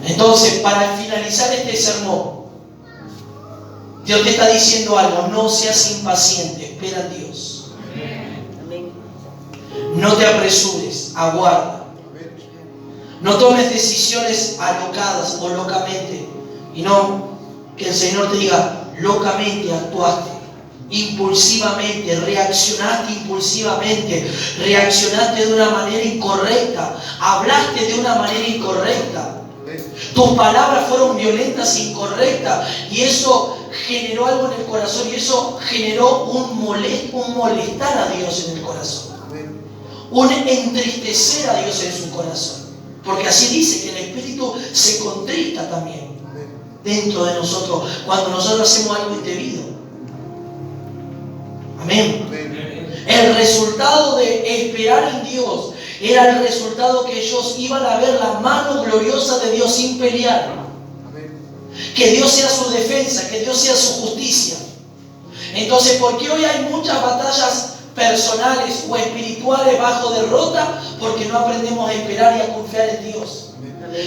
Entonces, para finalizar este sermón, Dios te está diciendo algo: no seas impaciente, espera en Dios. No te apresures, aguarda. No tomes decisiones alocadas o locamente, y no que el Señor te diga: locamente actuaste, impulsivamente, reaccionaste de una manera incorrecta, hablaste de una manera incorrecta. Tus palabras fueron violentas e incorrectas, y eso generó algo en el corazón, y eso generó un molestar a Dios en el corazón, un entristecer a Dios en su corazón, porque así dice que el Espíritu se contrista también dentro de nosotros cuando nosotros hacemos algo indebido. Amén. El resultado de esperar en Dios era el resultado que ellos iban a ver la mano gloriosa de Dios sin pelear. Que Dios sea su defensa, que Dios sea su justicia. Entonces, ¿por qué hoy hay muchas batallas personales o espirituales bajo derrota? Porque no aprendemos a esperar y a confiar en Dios.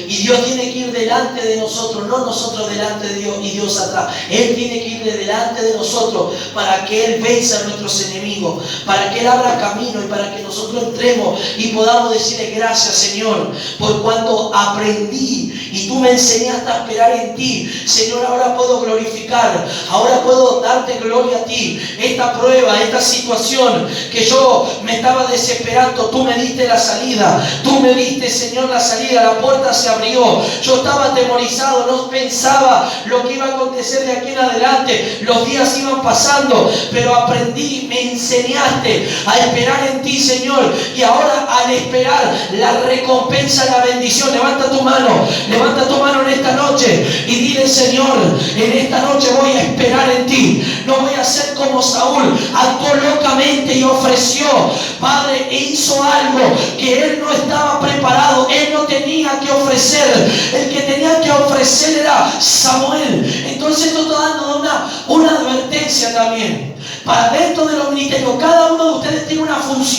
Y Dios tiene que ir delante de nosotros, no nosotros delante de Dios y Dios atrás. Él tiene que ir delante de nosotros para que Él venza a nuestros enemigos, para que Él abra camino y para que nosotros entremos y podamos decirle: gracias, Señor, por cuanto aprendí y tú me enseñaste a esperar en ti. Señor, ahora puedo glorificar, ahora puedo darte gloria a ti. Esta prueba, esta situación que yo me estaba desesperando, tú me diste la salida. Tú me diste, Señor, la salida. La puerta se abrió. Yo estaba atemorizado, no pensaba lo que iba a acontecer de aquí en adelante. Los días iban pasando, pero aprendí, me enseñaste a esperar en ti, Señor. Y ahora, al esperar la recompensa, la bendición, levanta tu mano en esta noche y dile: Señor, en esta noche voy a esperar en ti. No voy a ser como Saúl, actuó locamente y ofreció, Padre, e hizo algo que él no estaba preparado. Él no tenía que ofrecer. El que tenía que ofrecer era Samuel. Entonces esto está dando una advertencia también para dentro de los ministerios. Cada uno de ustedes tiene una función.